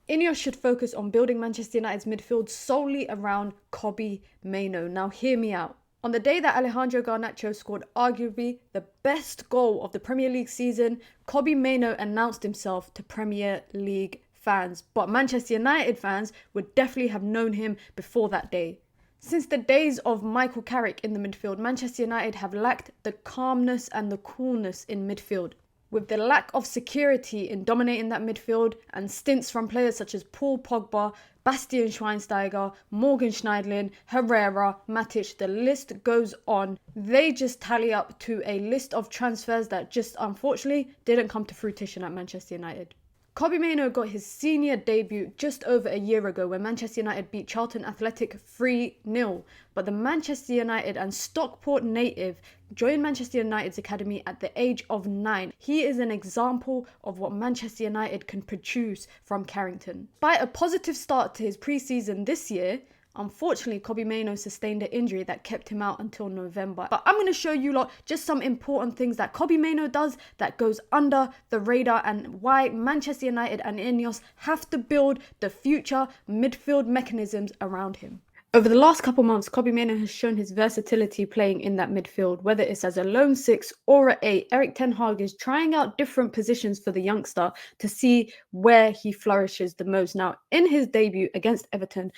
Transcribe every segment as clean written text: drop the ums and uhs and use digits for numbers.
INEOS should focus on building Manchester United's midfield solely around Kobbie Mainoo. Now hear me out. On the day that Alejandro Garnacho scored arguably the best goal of the Premier League season, Kobbie Mainoo announced himself to Premier League fans, but Manchester United fans would definitely have known him before that day. Since the days of Michael Carrick in the midfield, Manchester United have lacked the calmness and the coolness in midfield. With the lack of security in dominating that midfield and stints from players such as Paul Pogba, Bastian Schweinsteiger, Morgan Schneiderlin, Herrera, Matic, the list goes on. They just tally up to a list of transfers that just unfortunately didn't come to fruition at Manchester United. Kobbie Mainoo got his senior debut just over a year ago when Manchester United beat Charlton Athletic 3-0. But the Manchester United and Stockport native joined Manchester United's academy at the age of 9. He is an example of what Manchester United can produce from Carrington. Despite a positive start to his pre-season this year, unfortunately, Kobbie Mainoo sustained an injury that kept him out until November. But I'm going to show you lot just some important things that Kobbie Mainoo does that goes under the radar and why Manchester United and INEOS have to build the future midfield mechanisms around him. Over the last couple months, Kobbie Mainoo has shown his versatility playing in that midfield, whether it's as a lone 6 or an 8. Erik ten Hag is trying out different positions for the youngster to see where he flourishes the most. Now, in his debut against Everton,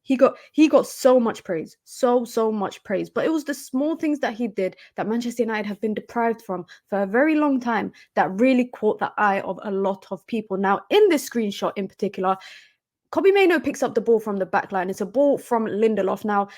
he got so much praise, so much praise. But it was the small things that he did that Manchester United have been deprived from for a very long time that really caught the eye of a lot of people. Now, in this screenshot in particular, Kobbie Mainoo picks up the ball from the back line. It's a ball from Lindelof. Now,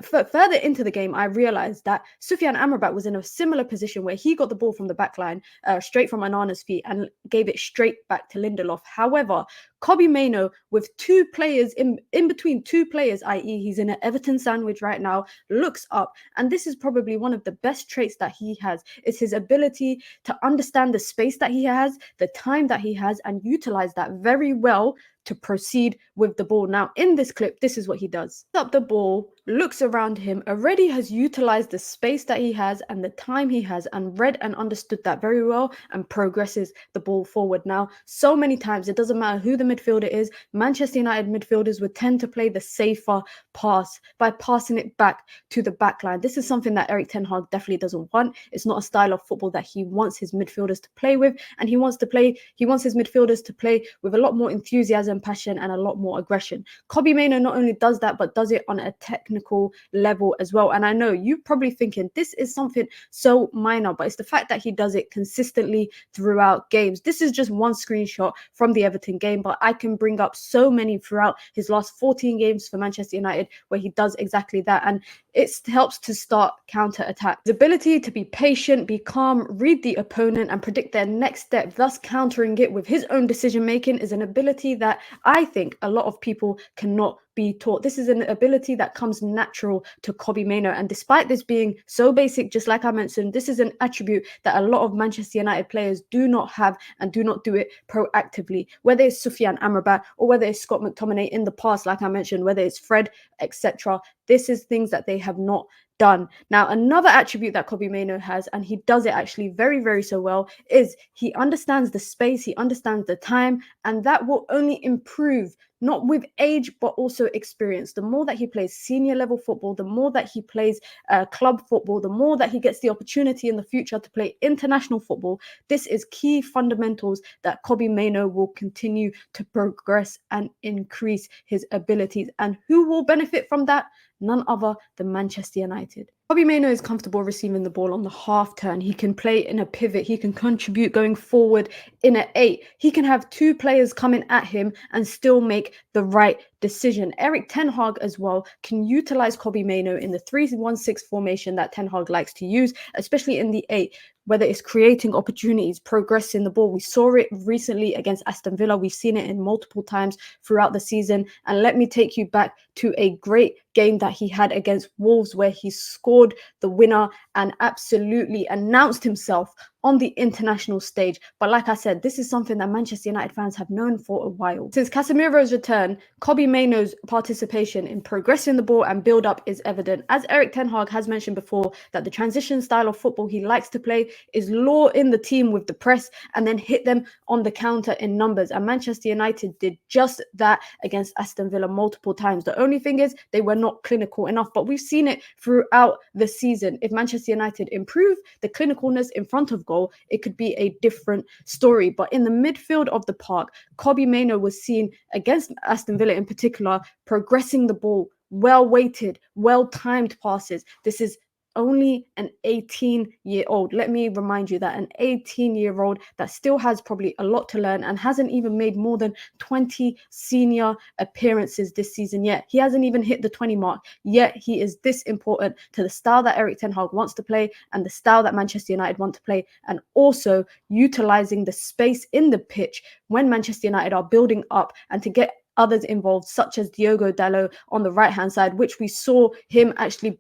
further into the game, I realised that Sufyan Amrabat was in a similar position where he got the ball from the back line, straight from Onana's feet, and gave it straight back to Lindelof. However, Kobbie Mainoo, with two players in between two players, i.e. he's in an Everton sandwich right now, looks up. And this is probably one of the best traits that he has. It's his ability to understand the space that he has, the time that he has, and utilise that very well to proceed with the ball. Now, in this clip, this is what he does. Up the ball, looks around him, already has utilized the space that he has and the time he has and read and understood that very well and progresses the ball forward. Now, so many times, it doesn't matter who the midfielder is, Manchester United midfielders would tend to play the safer pass by passing it back to the back line. This is something that Erik ten Hag definitely doesn't want. It's not a style of football that he wants his midfielders to play with, and he wants his midfielders to play with a lot more enthusiasm, passion, and a lot more aggression. Kobbie Mainoo not only does that, but does it on a technical level as well. And I know you're probably thinking this is something so minor, but it's the fact that he does it consistently throughout games. This is just one screenshot from the Everton game, but I can bring up so many throughout his last 14 games for Manchester United where he does exactly that. And it helps to start counter-attack. His ability to be patient, be calm, read the opponent, and predict their next step, thus countering it with his own decision-making, is an ability that I think a lot of people cannot be taught. This is an ability that comes natural to Kobbie Mainoo. And despite this being so basic, just like I mentioned, this is an attribute that a lot of Manchester United players do not have and do not do it proactively. Whether it's Sufyan Amrabat or whether it's Scott McTominay in the past, like I mentioned, whether it's Fred, etc. This is things that they have not done. Now, another attribute that Kobbie Mainoo has, and he does it actually very so well, is he understands the space, he understands the time, and that will only improve, not with age, but also experience. The more that he plays senior level football, the more that he plays club football, the more that he gets the opportunity in the future to play international football. This is key fundamentals that Kobbie Mainoo will continue to progress and increase his abilities. And who will benefit from that? None other than Manchester United. Kobbie Mainoo is comfortable receiving the ball on the half turn. He can play in a pivot. He can contribute going forward in an 8. He can have two players coming at him and still make the right decision. Erik ten Hag as well can utilize Kobbie Mainoo in the 3-1-6 formation that ten Hag likes to use, especially in the 8, whether it's creating opportunities, progressing the ball. We saw it recently against Aston Villa. We've seen it in multiple times throughout the season. And let me take you back to a great game that he had against Wolves, where he scored the winner and absolutely announced himself on the international stage. But like I said, this is something that Manchester United fans have known for a while. Since Casemiro's return, Kobbie Mainoo's participation in progressing the ball and build-up is evident. As Erik ten Hag has mentioned before, that the transition style of football he likes to play is lure in the team with the press and then hit them on the counter in numbers. And Manchester United did just that against Aston Villa multiple times. The only thing is they were not clinical enough, but we've seen it throughout the season. If Manchester United improve the clinicalness in front of goal, it could be a different story. But in the midfield of the park, Kobbie Mainoo was seen against Aston Villa in particular, progressing the ball, well-weighted, well-timed passes. This is only an 18-year-old. Let me remind you that an 18-year-old that still has probably a lot to learn and hasn't even made more than 20 senior appearances this season yet. He hasn't even hit the 20 mark, yet he is this important to the style that Erik ten Hag wants to play and the style that Manchester United want to play, and also utilizing the space in the pitch when Manchester United are building up and to get others involved, such as Diogo Dalot on the right-hand side, which we saw him actually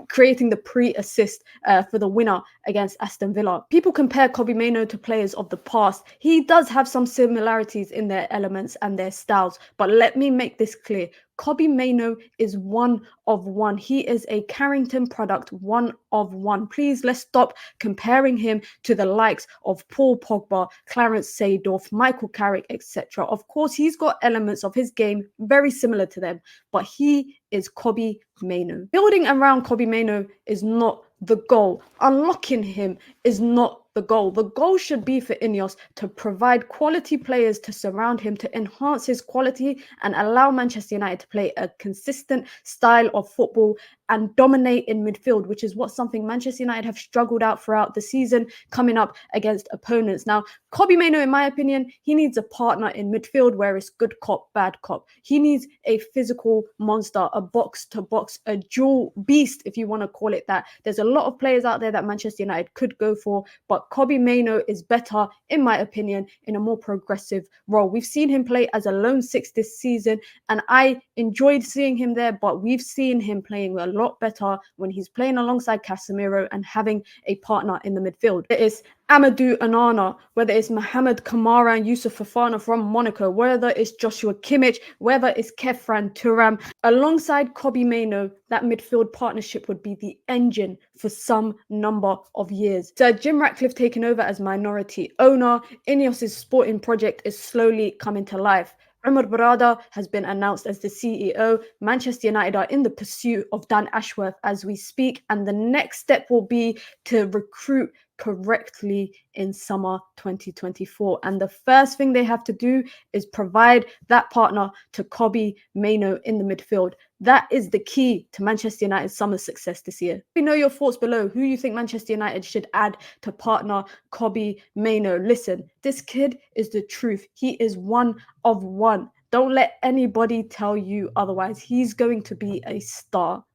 creating the pre-assist for the winner against Aston Villa. People compare Kobbie Mainoo to players of the past. He does have some similarities in their elements and their styles, but let me make this clear. Kobbie Mainoo is one of one. He is a Carrington product, one of one. Please, let's stop comparing him to the likes of Paul Pogba, Clarence Seedorf, Michael Carrick, etc. Of course, he's got elements of his game very similar to them, but he is Kobbie Mainoo. Building around Kobbie Mainoo is not the goal. Unlocking him is not the goal. The goal should be for INEOS to provide quality players to surround him, to enhance his quality and allow Manchester United to play a consistent style of football and dominate in midfield, which is what something Manchester United have struggled out throughout the season, coming up against opponents. Now, Kobbie Mainoo, in my opinion, he needs a partner in midfield where it's good cop, bad cop. He needs a physical monster, a box-to-box, a dual beast, if you want to call it that. There's a lot of players out there that Manchester United could go for, but Kobbie Mainoo is better, in my opinion, in a more progressive role. We've seen him play as a lone six this season, and I enjoyed seeing him there, but we've seen him playing a lot better when he's playing alongside Casemiro and having a partner in the midfield. It is Amadou Onana, whether it's Mohamed Kamara and Youssouf Fofana from Monaco, whether it's Joshua Kimmich, whether it's Kefran Turam, alongside Kobbie Mainoo, that midfield partnership would be the engine for some number of years. Sir Jim Ratcliffe taking over as minority owner, INEOS' sporting project is slowly coming to life. Umar Barada has been announced as the CEO. Manchester United are in the pursuit of Dan Ashworth as we speak, and the next step will be to recruit correctly in summer 2024. And the first thing they have to do is provide that partner to Kobbie Mainoo in the midfield. That is the key to Manchester United's summer success this year. Let me know your thoughts below. Who you think Manchester United should add to partner Kobbie Mainoo? Listen, this kid is the truth. He is one of one. Don't let anybody tell you otherwise. He's going to be a star.